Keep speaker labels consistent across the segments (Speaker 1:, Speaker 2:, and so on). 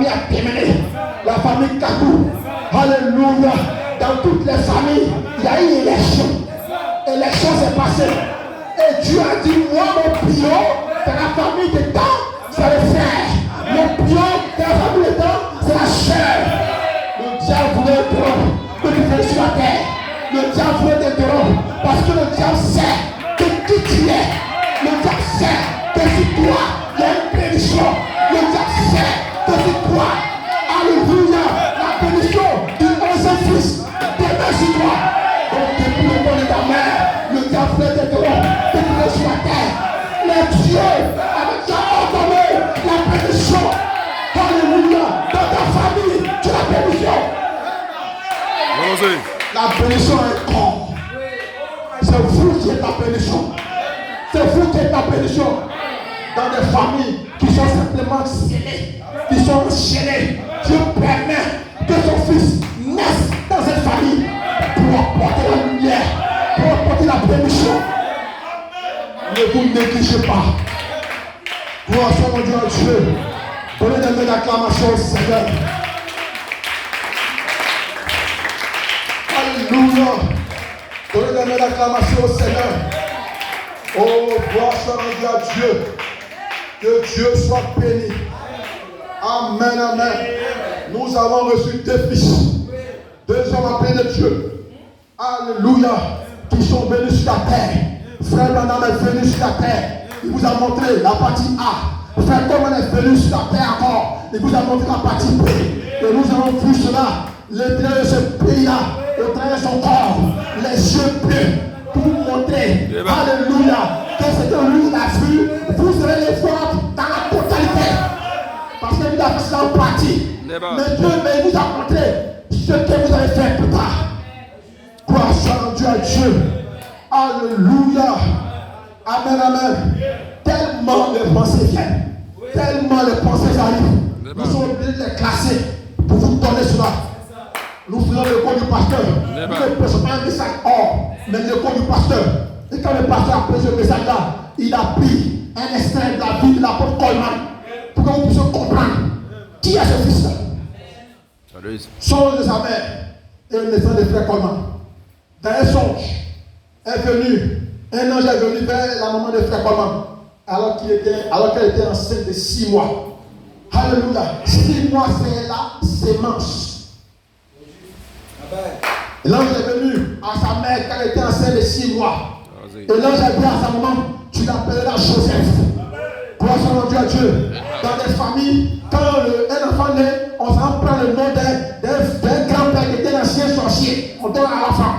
Speaker 1: famille a déménagé. La famille Kakou. Alléluia. Dans toutes les familles, il y a une élection. Élection s'est passée. Et Dieu a dit, moi, mon pion, c'est la famille de temps, c'est le frère. Mon pion, c'est la famille de temps, c'est la chair. Le diable voulait interrompre que tu fais sur la terre. Le diable voulait t'interrompre parce que le diable sait que qui tu es. Le diable sait que si toi, il y a une bénédiction. Le diable sait que si toi, alléluia, la bénédiction du 11e fils demeure sur toi. Donc depuis le temps de ta mère, le diable voulait t'interrompre que tu fais sur la terre. Mais Dieu avait déjà ordonné la bénédiction. Alléluia, dans ta famille, tu as la bénédiction. La bénédiction est corps. C'est vous qui êtes la bénédiction. C'est vous qui êtes la bénédiction. Dans des familles qui sont simplement scellées, qui sont enchaînées, Dieu permet que son fils naisse dans cette famille pour apporter la lumière, pour apporter la bénédiction. Ne vous négligez pas. Gloire soit mon Dieu à Dieu. Donnez des mains d'acclamation au Seigneur. Alléluia. Donnez des mains d'acclamation au Seigneur. Oh, gloire soit rendue à Dieu. Que Dieu soit béni. Amen, amen. Nous avons reçu 2 fils. 2 hommes appelés de Dieu. Alléluia. Qui sont venus sur la terre. Frère Branham est venu sur la terre. Il vous a montré la partie A. Frère Coleman est venu sur la terre encore. Il vous a montré la partie B. Et nous avons vu cela. L'intérieur de ce pays-là, au travers de son corps, les yeux bleus, pour vous montrer, alléluia, que ce que lui a vu, vous allez les voir dans la totalité. Parce que lui a fait cela en partie. Mais Dieu il vous a montré ce que vous allez faire plus tard. Gloire soit Dieu à Dieu. Alléluia. Amen, amen. Tellement les pensées viennent. Tellement les pensées arrivent. Nous sommes obligés de les classer pour vous donner cela. Nous faisons le cours du pasteur. Nous ne prêchons pas un message hors, mais le cours du pasteur. Et quand le pasteur a pris ce message-là, il a pris un extrait de la vie de l'apôtre Coleman pour que vous puissiez comprendre qui est ce fils-là. Songe de sa mère et le naissance de frère Coleman. Dans un songe, un ange est venu vers la maman de frère Coleman alors qu'elle était enceinte de 6 mois. Alléluia. 6 mois, c'est la sémence. L'ange est venu à sa mère quand elle était enceinte de 6 mois. Et l'ange a dit à sa maman, tu l'appelleras Joseph. Gloire soit Dieu à Dieu. Dans des familles, quand un enfant naît, on s'en prend le nom d'un grand-père qui était l'ancien sorcier. On donne à l'enfant.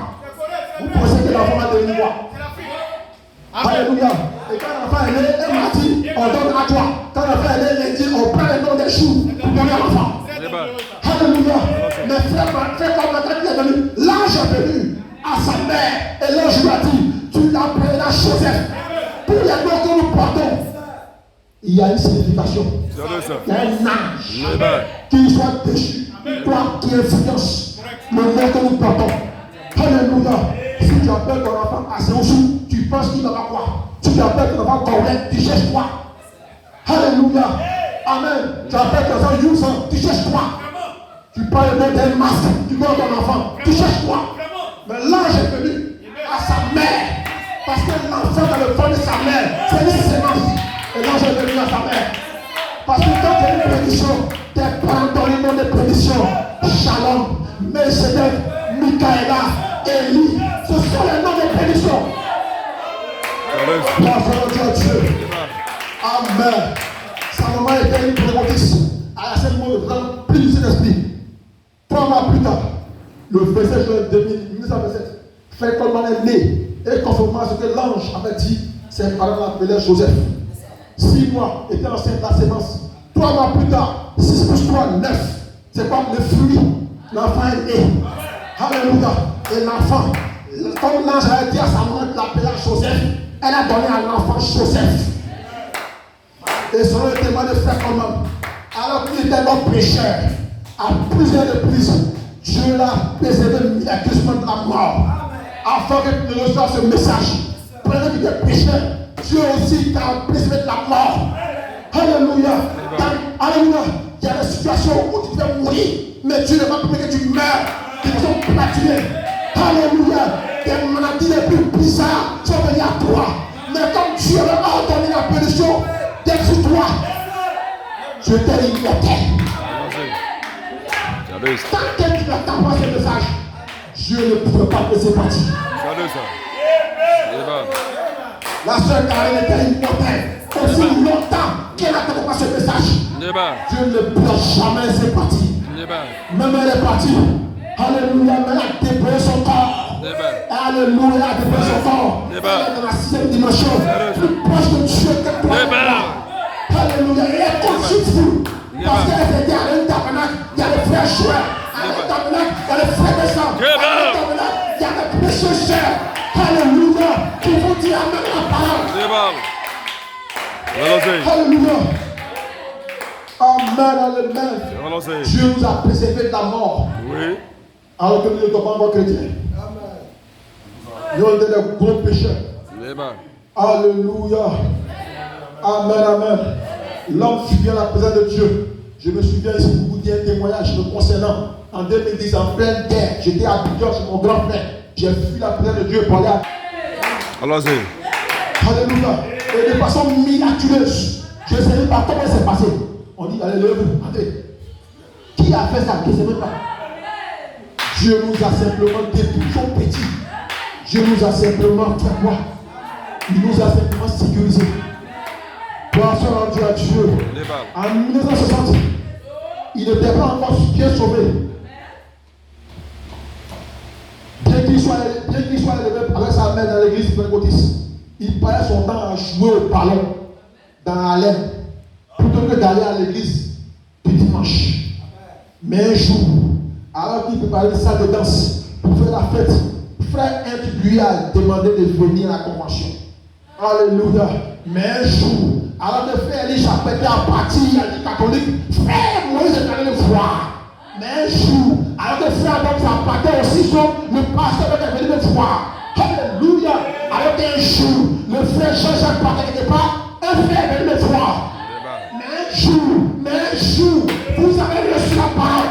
Speaker 1: Vous pensez que l'enfant va devenir quoi? Alléluia. Et quand l'enfant est né, un mardi, on donne à toi. Quand l'enfant est né, lundi, on prend le nom des choux pour donner à l'enfant. Alléluia. Mais frère, comme la tête est venu, l'ange est venu à sa mère et l'ange lui a dit, tu l'appelleras Joseph. Pour les noms que nous portons, il y a une signification. Il y a un ange qui soit déchu, toi qui influence le nom que nous portons. Alléluia. Si tu appelles ton enfant à Séoussou, tu penses qu'il va quoi? Tu appelles ton enfant Cornet, tu cherches quoi? Alléluia. Amen. Tu appelles ton enfant Youssef, tu cherches quoi? Tu parles d'un masque, tu vois ton enfant, tu cherches quoi? Mais l'ange est venu à sa mère, parce que l'enfant dans le ventre de sa mère, c'est une sémence. Et l'ange est venu à sa mère. Parce que quand tu as une prédiction, tes parents donnent le nom de prédiction. Shalom, Melchizedek, Michaela, Élie, ce sont les noms de prédiction. Dieu. Amen. Sa maman était une prédicatrice. À ce moment, remplie du Saint-Esprit. 3 mois plus tard, le 27 juin 1927, frère Coleman est né. Et conformément à ce que l'ange avait dit, ses parents l'appelaient Joseph. 6 mois était enceinte de la sémence. 3 mois plus tard, 6 plus 3, 9. C'est comme le fruit. L'enfant est né. Alléluia. Et l'enfant, comme l'ange avait dit à sa maman de l'appeler Joseph, elle a donné à l'enfant Joseph. Et selon le témoin de frère Coleman, alors qu'il était un pécheur, à plusieurs reprises, Dieu l'a préservé miraculeusement de la mort. Afin que tu reçoives ce message. Pendant qu'il était pécheur, Dieu aussi t'a préservé de la mort. Alléluia. Alléluia. Il y a des situations où tu peux mourir, mais Dieu ne va pas permettre que tu meurs de façon prématurée. Alléluia. Des maladies les plus bizarres sont venues à toi. Mais comme Dieu avait ordonné la bénédiction d'être sur toi, je t'ai immortel. Tant que tu n'attends pas ce message, Dieu ne pourrait pas te laisser partir. La sœur Karine était immortelle. Aussi longtemps qu'elle n'attendait pas ce message, Dieu ne peut jamais laisser partir. Même elle est partie. Alléluia, mais elle a déployé son corps. Alléluia, elle a déployé son corps. Elle est dans la 6e dimension, plus proche de Dieu que toi. Alléluia, et elle continue. Parce qu'elle s'est dit, à un tabernacle, il y a les frères joueurs. À un tabernacle, il y a les frères des sang. À un tabernacle, il y a les précieux sœurs. Alléluia, qui vont dire amen la parole. Alléluia. Amen, amen. Dieu nous a préservé de la mort. Oui. Alors que nous ne sommes pas encore chrétiens. Nous sommes des gros pécheurs. Alléluia. Amen, amen. L'homme fut à la présence de Dieu. Je me souviens ici pour vous dire un témoignage me concernant. En 2010, en pleine guerre, j'étais à Abidjan chez mon grand frère. J'ai fui la présence de Dieu pour aller à... Alléluia. Et de façon miraculeuse. Je ne sais même pas comment c'est passé. On dit, allez, levez-vous. André. Qui a fait ça? Je ne sais même pas. Dieu nous a simplement depuis son petit. Dieu nous a simplement fait quoi? Il nous a simplement sécurisé. Gloire soit rendue à Dieu. En 1960, il n'était pas encore bien sauvé. Bien qu'il soit élevé avec sa mère dans l'église pentecôtiste, il passait son temps à jouer au ballon dans la laine plutôt que d'aller à l'église du dimanche. Mais un jour, alors qu'il préparait une salle de danse pour faire la fête, frère Int lui a demandé de venir à la convention. Alléluia. Mais un jour, alors que frère Elisha était en partie, il a dit catholique, frère Moïse est allé le voir. Mais un jour, alors que frère Adam s'appartait aussi, le pasteur est venu le voir. Alléluia. Alors qu'un jour, le frère Jean-Jacques partait quelque part, un frère est venu le voir. Mais un jour, vous avez reçu la parole.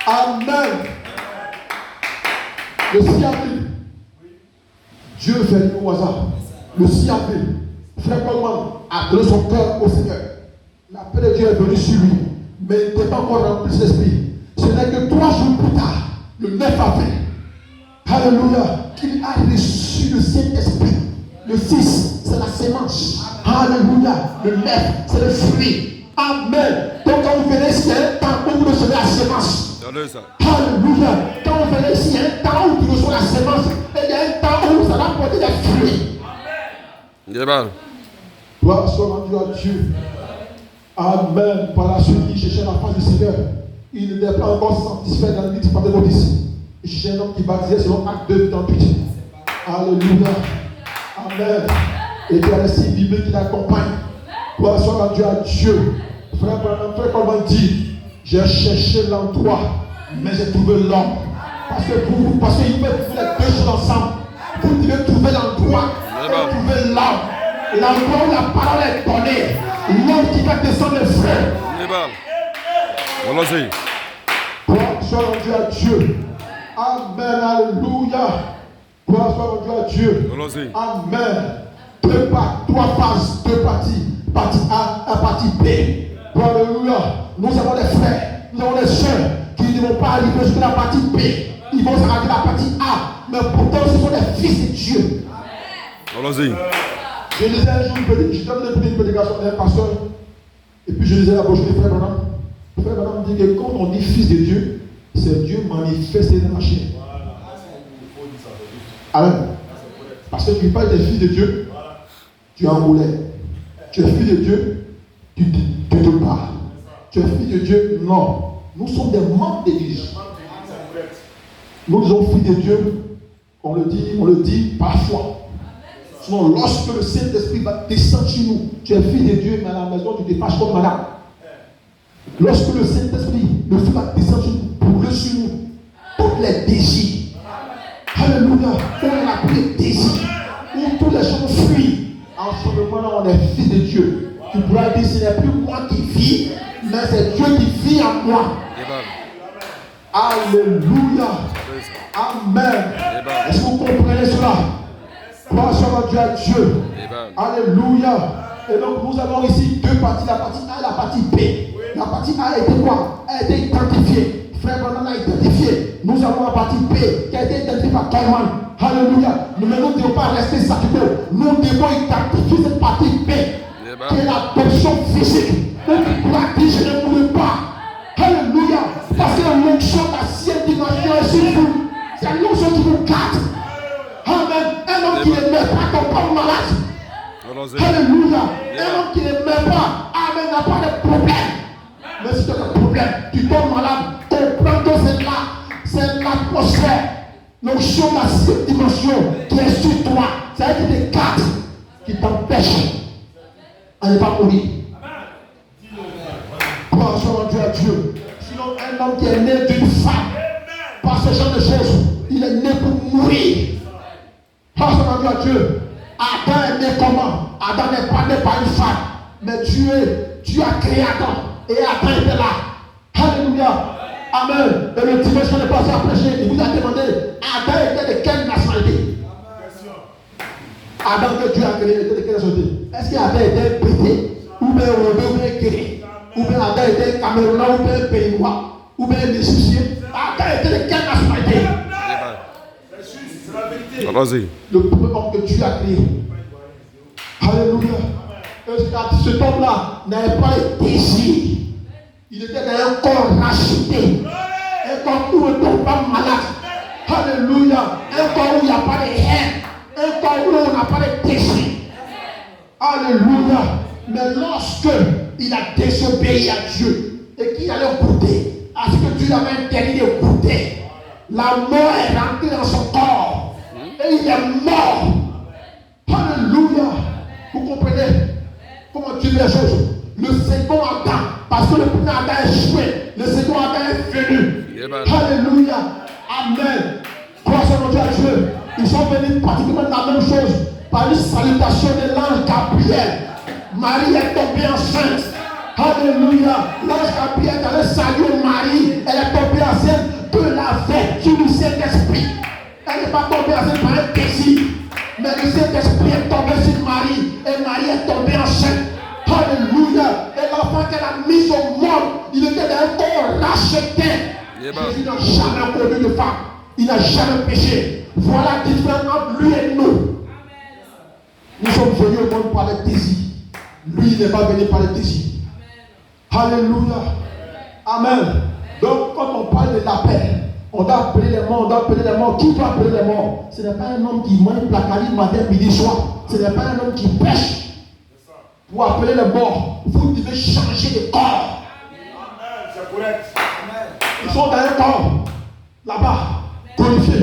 Speaker 1: Amen. Le siapi, Dieu fait lui au hasard. Le siapi, frère Coleman a donné son cœur au Seigneur. La paix de Dieu est venue sur lui, mais il n'était pas encore rempli de l'esprit. Ce n'est que 3 jours plus tard, le 9 avril, alléluia, qu'il a reçu le Saint-Esprit. Le 6, c'est la sémence. Alléluia. Le 9, c'est le fruit. Amen. Donc quand vous venez ici, il y a un temps où vous recevez la sémence. Alléluia. Quand vous venez ici, il y a un temps où vous recevez la sémence. Et il y a un temps où ça va porter des fruits. Gloire soit rendue à Dieu. Amen. Par la suite, il cherchait la face du Seigneur. Il n'était pas encore satisfait dans l'église pentecôtiste. Il cherchait un homme qui baptisait selon Acte 2, 38. Alléluia. Amen. Et il y a les 6 Bibles qui l'accompagnent. Gloire soit rendue à Dieu. Frère, comment dit, j'ai cherché l'endroit, mais j'ai trouvé l'homme. Parce qu'il peut trouver les 2 choses ensemble. Vous devez trouver l'endroit, et trouver l'homme. L'endroit où la parole est donnée. L'homme qui va descendre les frères. Gloire soit rendue à Dieu. Amen. Alléluia. Gloire soit rendue à Dieu. Amen. 3 phases, 2 parties. Partie A et partie B. Alléluia. Nous avons des frères, nous avons des soeurs qui ne vont pas arriver jusqu'à la partie B. Ils vont s'arrêter à la partie A. Mais pourtant, ce sont des fils de Dieu. Je lisais un jour une prédication d'un pasteur. Et puis je lisais la brochure de Frère Branham. Frère Branham dit que quand on dit fils de Dieu, c'est Dieu manifesté dans la chair. Amen. Parce que tu parles des fils de Dieu, tu es en roulet. Tu es fils de Dieu, tu te bats. Tu es fils de Dieu, non. Nous sommes des membres d'église. Nous sommes fils de Dieu, on le dit parfois. Sinon, lorsque le Saint-Esprit va descendre sur nous, tu es fils de Dieu, mais à la maison, tu te fâches comme madame. Lorsque le Saint-Esprit, le feu va descendre sur nous, brûler sur nous, tous les désirs. Alléluia. On a pris les désirs. Où tous les gens fuient. En ce moment, on est fils de Dieu. Tu pourras dire, ce n'est plus moi qui vis, mais c'est Dieu qui vit en moi. Alléluia. Amen. Est-ce que vous comprenez cela? Gloire soit Dieu à Dieu. Alléluia. Et donc nous avons ici deux parties, la partie A et la partie B. La partie A a été quoi? Elle a été identifiée. Frère Branham a identifié. Nous avons la partie B qui a été identifiée par Coleman. Alléluia. Nous ne devons pas rester satisfaits. Nous devons identifier cette partie B qui est l'adoption physique. Donc pour la dire je ne voulais pas. Alléluia. Parce que l'onction de la 6e dimension est sur vous. C'est l'onction qui vous garde. Amen. Un homme qui ne met pas ton corps malade. Alléluia. Un homme qui ne met pas, amen, n'a pas de problème. Mais si tu as des problèmes, tu tombes malade, comprends que c'est l'atmosphère, l'onction de la 6e dimension qui est sur toi. C'est des cartes qui t'empêchent à ne pas mourir. Gloire soit Dieu à Dieu. Sinon, un homme qui est né d'une femme, par ce genre de choses, il est né pour mourir. Gloire soit Dieu à Dieu. Adam est né comment? Adam n'est pas né par une femme, mais Dieu a créé Adam. Et Adam était là. Alléluia. Amen. Et le dimanche, quand on est passé à prêcher, il vous a demandé, Adam était de quelle nationalité? Adam que Dieu a créé était de quelle nationalité? Est-ce qu'Adam était pété? Ou bien Robé, ou bien Guéré? Ou bien Adam était Camerounais, ou bien Pays-Bas? Ou bien Égyptien? Adam était de quelle nationalité? Le premier homme que Dieu a créé. Alléluia. Cet homme-là n'avait pas le désir. Il était dans un corps racheté. Un corps où on ne tombe pas malade. Alléluia. Un corps où il n'y a pas de haine. Un corps où on n'a pas de désir. Alléluia. Mais lorsque il a désobéi à Dieu et qu'il allait goûter à ce que Dieu avait interdit de goûter, la mort est rentrée dans son corps. Et il est mort. Alléluia. Vous comprenez comment Dieu fait les choses? Le second Adam, parce que le premier Adam est échoué, le second Adam est venu. Alléluia. Amen. Gloire soit Dieu à Dieu. Ils sont venus pratiquement la même chose par une salutation de l'ange Gabriel. Marie est tombée enceinte. Alléluia. L'ange Gabriel allait saluer Marie. Elle est tombée enceinte de la vertu du Saint-Esprit. Elle n'est pas tombée enceinte par un désir. Mais le Saint-Esprit est tombé sur Marie. Et Marie est tombée enceinte. Alléluia. Et l'enfant qu'elle a mis au monde, il était dans un corps racheté. Jésus n'a jamais connu de femme. Il n'a jamais péché. Voilà la différence entre lui et nous. Nous sommes venus au monde par le désir. Lui, il n'est pas venu par le désir. Alléluia. Amen. Donc, quand on parle de la paix, on doit appeler les morts, on doit appeler les morts. Qui doit appeler les morts? Ce n'est pas un homme qui mange placali matin, midi, soir. Ce n'est pas un homme qui pêche. Pour appeler les morts, vous devez changer de corps. C'est correct. Ils sont dans un corps, là-bas, glorifié.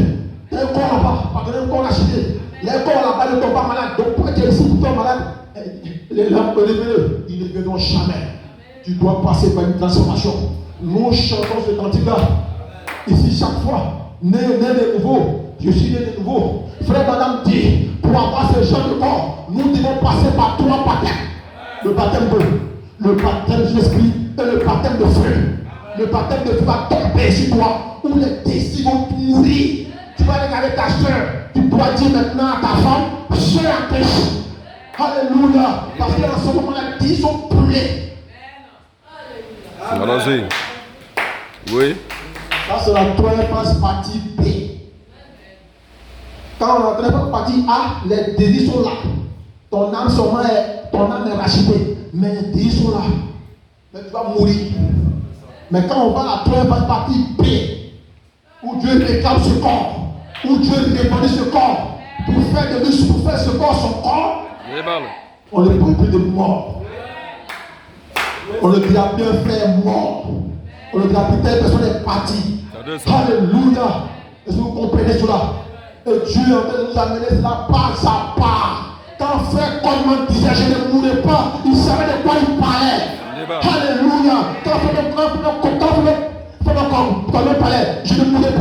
Speaker 1: Dans un corps là-bas, pas dans un corps acheté. Les corps là-bas ne tombent pas malades. Donc, pour être ici, pour tomber malade, les lampes élevées, ils ne viendront jamais. Tu dois passer par une transformation. Nous chantons ce cantique-là. Ici, chaque fois, né de nouveau. Je suis né de nouveau. Frère, madame dit, pour avoir ce genre de corps, nous devons passer par 3 baptêmes. Le baptême de, le baptême de l'esprit et le baptême de feu. Le baptême de feu va tomber sur toi, où les désirs vont mourir. Tu vas regarder ta soeur, tu dois dire maintenant à ta femme, soeur en Christ. Alléluia. Parce qu'en ce moment, les désirs sont brûlés.
Speaker 2: Allons-y. Oui.
Speaker 1: Ça, c'est la troisième phase, partie B. Quand on entre dans la partie A, les désirs sont là. Ton âme est rachetée. Mais les désirs sont là. Mais tu vas mourir. Mais quand on va à la troisième phase, partie B, où Dieu réclame ce corps, où Dieu répandit ce corps, pour faire de lui, pour faire ce corps son corps, on ne parle plus de mort. On ne dira bien faire mort. On ne dira plus telle personne est partie. Alléluia. Est-ce que vous comprenez cela? Et Dieu est en train de nous amener cela pas à pas. Quand frère Coleman disait je ne mourrai pas, il savait de quoi il parlait. Alléluia. Quand Coleman parlait, je ne mourrai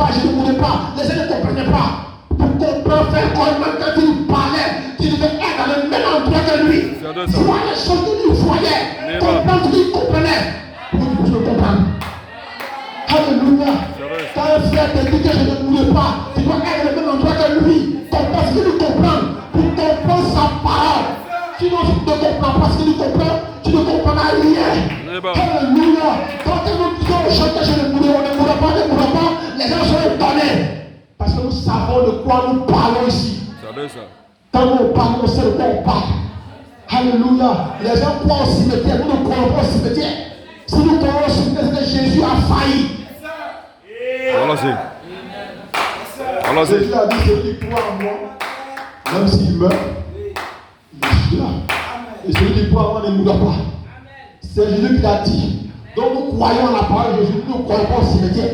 Speaker 1: pas. Les gens ne comprenaient pas. Pour comprendre frère Coleman quand il parlait, qu'il devait être dans le même endroit que voir les choses que lui voyait, comprendre ce qu'il comprenait. Pour que je comprenne. Alléluia. Quand un frère te dit que je ne mourrai pas, tu dois être le même endroit que lui. Comprends ce qu'il comprend. Pour comprendre sa parole. Sinon, si tu ne comprends pas ce qu'il comprend, tu ne comprendras rien. Alléluia. Quand nous disons aux gens que je ne mourrai, on ne mourra pas, les gens sont étonnés. Parce que nous savons de quoi nous parlons ici. Quand nous parlons, on sait de quoi on parle. Alléluia. Les gens croient au cimetière, nous ne croyons pas au cimetière. Si nous croyons au cimetière, c'est que Jésus a failli. Jésus a dit, celui qui croit en moi, même s'il meurt, il est là. Et celui qui croit en moi ne mourra pas. C'est Jésus qui l'a dit. Donc nous croyons en la parole de Jésus, nous ne croyons pas au cimetière.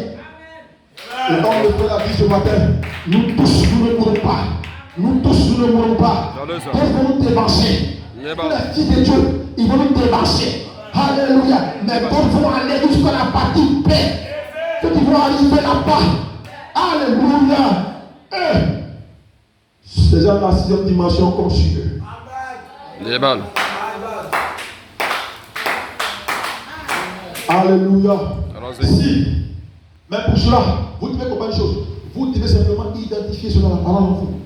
Speaker 1: Et comme le frère a dit ce matin, nous tous nous ne mourrons pas. Nous tous nous ne mourrons pas. Ils vont nous dévancer. Les fils de Dieu, ils vont nous dévancer. Alléluia. Mais d'autres vont aller jusqu'à la partie paix. Ceux qui vont arriver là-bas. Alléluia. Ces gens de la 6e dimension comme sur eux. Alléluia. Si, mais pour cela, vous devez comprendre une chose. Vous devez simplement identifier cela dans la parole en vous.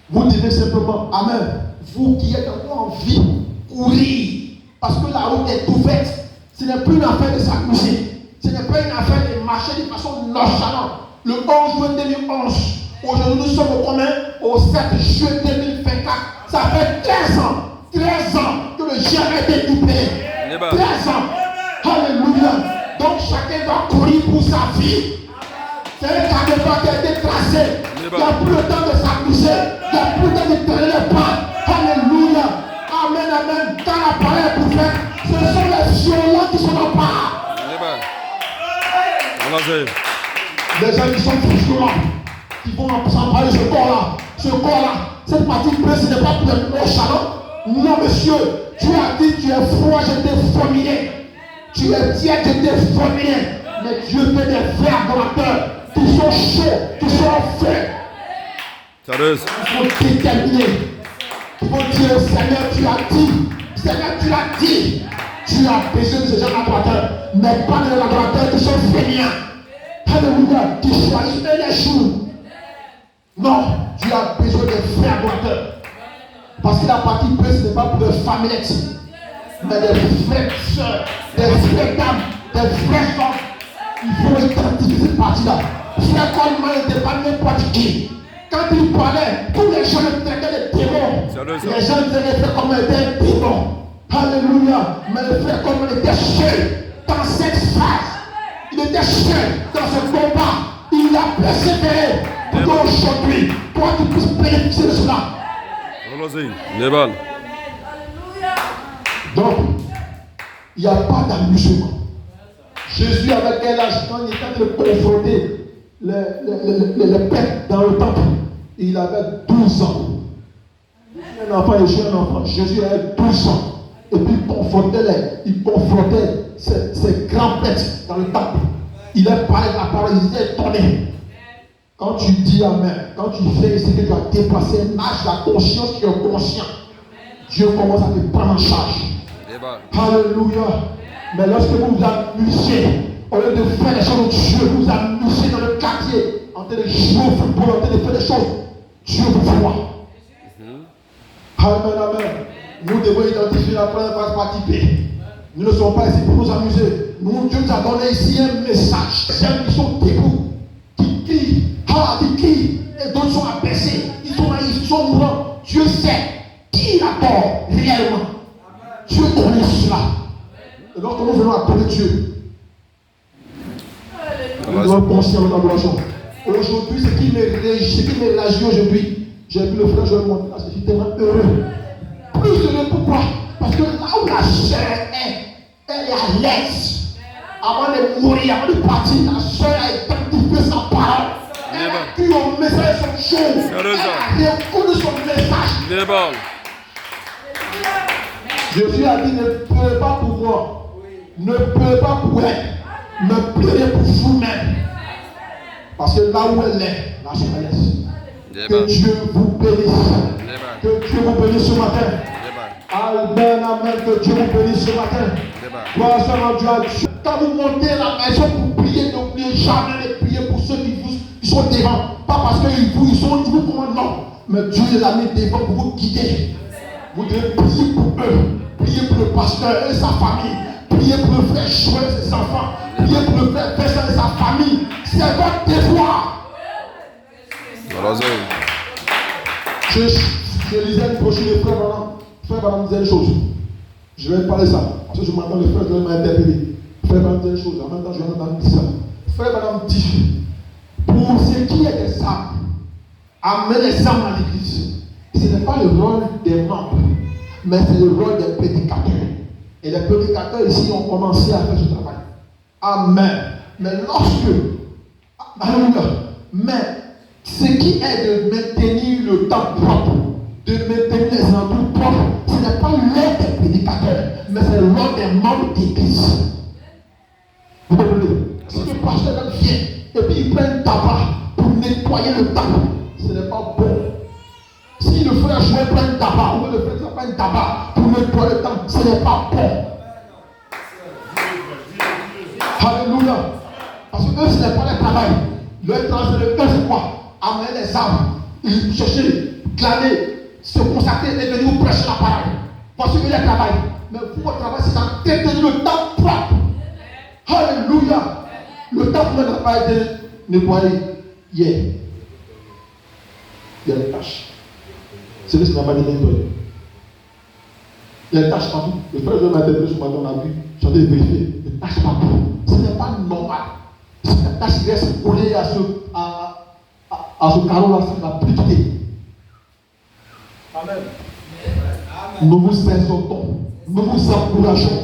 Speaker 1: Vous devez simplement, amen, vous qui êtes encore en vie, courir. Parce que la route est ouverte. Ce n'est plus une affaire de s'amuser. Ce n'est pas une affaire de marcher de façon nonchalante. Le 11 juin 2011, aujourd'hui nous sommes au commun au 7 juin 2024. Ça fait 13 ans que le GR a été libéré. 13 ans. Alléluia. Donc chacun va courir pour sa vie. C'est un carnaval qui a été tracé. Il n'y a plus le temps de s'amuser. Il n'y a plus le temps de traîner les pas. Alléluia. Amen, amen. Quand la parole est pour faire, ce sont les violents qui sont en part. Les gens qui sont violents, qui vont s'emparer de ce corps-là. Ce corps-là, cette partie bleue, ce n'est pas pour les nonchalants. Non, monsieur. Tu as dit tu es froid, je t'ai fulminé. Tu es tiède, je t'ai fulminé. Mais Dieu fait des vrais adorateurs qui sont chauds, qui sont en feu. Ils sont déterminés. Ils vont dire, Seigneur, tu as dit. Seigneur, tu l'as dit. Tu as besoin de ces gens adorateurs, mais pas de adorateurs qui sont fainéants. Alléluia, qui choisissent les jours. Non, tu as besoin de vrais adorateurs. Parce que la partie bleue, ce n'est pas pour les famillettes, mais des vraies sœurs, des vraies dames, des vrais hommes. Il faut identifier cette partie-là. Frère Coleman n'était pas n'importe qui. Quand il parlait, tous les gens le traitaient de démons. Les gens disaient que frère Coleman était un démon. Alléluia. Mais le frère Coleman était seul dans cette phase. Il était seul dans ce combat. Il a persévéré pour qu'aujourd'hui, toi tu puisses bénéficier de cela. Donc, il n'y a pas d'amusement. Jésus, avec quel âge, quand il était en train de confronter les bêtes dans le temple, il avait 12 ans. Jésus, un enfant. Jésus avait 12 ans. Et puis il confrontait ces grands bêtes dans le temple. Il a parlé de la parole, il était étonné. Quand tu dis Amen, quand tu fais ce que tu as dépassé un âge, la conscience qui est conscient, Dieu commence à te prendre en charge. Alléluia. Mais lorsque vous vous amusez, au lieu de faire les choses de Dieu, vous vous amusez dans le quartier, en train de jouer au football, en train de faire des choses, Dieu vous voit. Amen, amen. Nous devons identifier la première partie B. Nous ne sommes pas ici pour nous amuser. Nous, Dieu nous a donné ici un message. Les gens qui sont debout, qui crient, et d'autres sont abaissés. Ils sont naïfs, ils sont mourants. Dieu sait qui a tort réellement. Dieu connaît cela. Et lorsque nous venons adorer Dieu, nous devons penser à notre adoration. Aujourd'hui, ce qui me réagit aujourd'hui, j'ai vu le frère Joël monter là, je suis tellement heureux. Plus heureux, pourquoi? Parce que là où la chair est, elle est à l'aise. Avant de mourir, avant de partir, la chair a identifié sa parole. Elle a cru au message de son chose. Elle a reconnu son message. Jésus a dit, ne pleurez pas pour moi. Ne pleurez pas pour elle. Ne pleurez pour vous-même. Parce que là où elle est, là je me laisse. Que Dieu vous bénisse. Que Dieu vous bénisse ce matin. Amen, amen, que Dieu vous bénisse ce matin. Gloire soit Dieu à Dieu. Quand vous montez à la maison pour prier, n'oubliez jamais de prier pour ceux qui sont devant. Pas parce qu'ils vous commandent, non. Mais Dieu les a mis devant pour vous guider. Vous devez prier pour eux. Priez pour le pasteur et sa famille. Priez pour le frère Joël et ses enfants. Priez pour le frère Vincent et sa famille. C'est votre devoir. Je lisais une brochure de frère Branham. Frère Branham disait une chose. Je vais parler ça. Parce que je m'entends le frère Joël m'a interpellé. Frère Branham disait une chose. En même temps, je vais entendre dire ça. Frère Branham dit, pour ce qui est des âmes, amener les âmes à l'église. Ce n'est pas le rôle des membres, mais c'est le rôle des prédicateurs. Et les prédicateurs ici ont commencé à faire ce travail. Amen. Mais alléluia. Mais ce qui est de maintenir le temps propre, de maintenir les endroits propres, ce n'est pas l'œuvre des prédicateurs, mais c'est le rôle des membres d'église. Vous comprenez? Si le pasteur vient et puis il prend un tabac pour nettoyer le tabac, ce n'est pas bon. Si le frère Joël prend un tabac, ou le frère prend un tabac pour nettoyer le temps, ce n'est pas bon. Alléluia. Parce que eux, ce n'est pas le travail. Leur travail, c'est quoi? Amener les âmes, chercher, glaner, se consacrer et venir vous prêcher la parole. Voici que le travail. Mais vous, votre travail, c'est d'entretenir le temps propre. Alléluia. Le temps pour n'a pas été nettoyé hier. Il y a des tâches. Celui qui n'a pas été nettoyé. Il y a des tâches partout. Le frère de m'interpeller ce matin, on a vu, j'en ai vérifié. Des tâches partout. Ce n'est pas normal. Si la tâche reste collée à ce carreau-là, ça va plus quitter. Amen. Nous vous exhortons. Nous vous encourageons.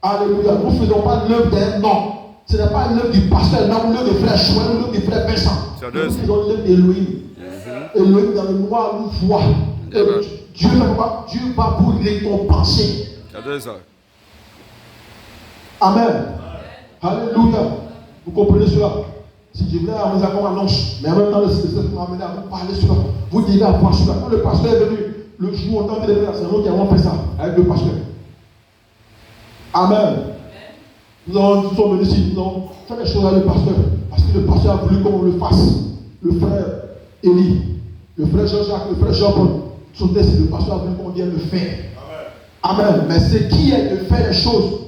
Speaker 1: Alléluia. Nous ne faisons pas l'œuvre d'un homme. Ce n'est pas l'œuvre du pasteur, non, l'œuvre du frère Joël, l'œuvre du frère Vincent. Nous faisons l'œuvre d'Élohim. Élohim dans le noir nous voit. Dieu va vous récompenser. Amen. Alléluia. Vous comprenez cela? Si je voulais amener ça comme annonce, mais en même temps, le Seigneur m'a amené à vous parler cela. Vous devez avoir cela. Quand le pasteur est venu, le jour où on tente de lever la c'est nous qui avons fait ça avec le pasteur. Amen. Nous sommes venus ici, nous avons fait des choses avec le pasteur. Parce que le pasteur a voulu qu'on le fasse. Le frère Élie, le frère Jean-Jacques, le frère Jean-Paul sont ici. Le pasteur a voulu qu'on vienne le faire. Amen. Mais ce qui est de faire les choses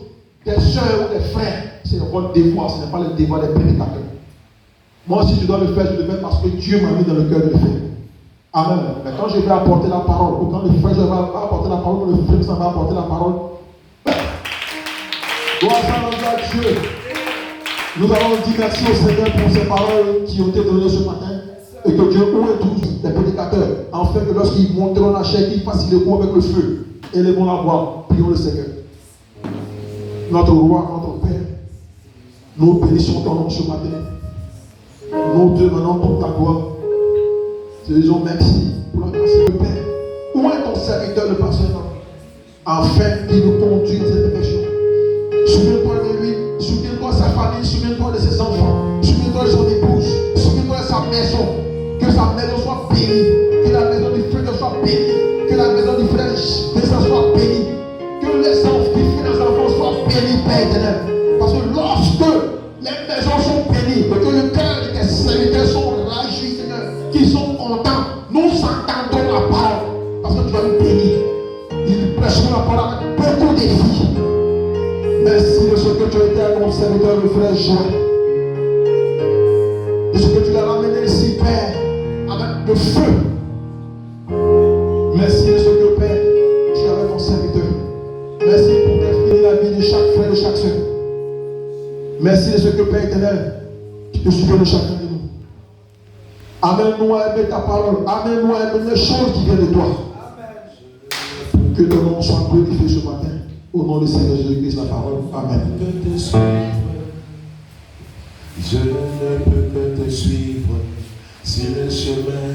Speaker 1: des soeurs ou des frères, c'est votre devoir, ce n'est pas le devoir des prédicateurs. Moi aussi, je dois le faire, je le fais parce que Dieu m'a mis dans le cœur de le faire. Amen. Mais quand je vais apporter la parole, ou quand le frère va apporter la parole, ou le frère va apporter la parole, gloire à Dieu. Nous allons dire merci au Seigneur pour ces paroles qui ont été données ce matin. Et que Dieu ouvre tous les prédicateurs, afin que lorsqu'ils monteront la chair, qu'ils fassent le coup avec le feu. Élevons la voix, prions le Seigneur. Notre roi, notre Père, nous bénissons ton nom ce matin. Nous te demandons pour ta gloire. Te disons merci pour la grâce de Père. Où est ton serviteur, le pasteur, afin qu'il nous conduise dans cette perfection? Souviens-toi de lui, souviens-toi de sa famille, souviens-toi de ses enfants, souviens-toi de son épouse, souviens-toi de sa maison. Que sa maison soit bénie, que la maison du frère soit bénie, que la maison du frère soit bénie, que les enfants soient bénis, Père éternel. Parce que lorsque les maisons sont bénies, et que le cœur de tes serviteurs sont réjouis, Seigneur, qu'ils sont contents, nous entendons la parole, parce que tu vas nous bénir. Ils prêcheront la parole avec beaucoup de défis. Merci de ce que tu as été à mon serviteur, le frère Joël. De ce que tu l'as ramené ici, Père, avec le feu. Merci de ce que, Père, tu es avec mon serviteur. Merci pour définir la vie de chaque frère, de chaque soeur. Merci de ce que, Père éternel, tu te souviens de chacun de nous. Amène-nous à aimer ta parole. Amène-nous à aimer les choses qui viennent de toi. Que ton nom soit glorifié ce matin. Au nom du Seigneur Jésus-Christ, la parole. Amen.
Speaker 3: Je ne peux que te suivre si le chemin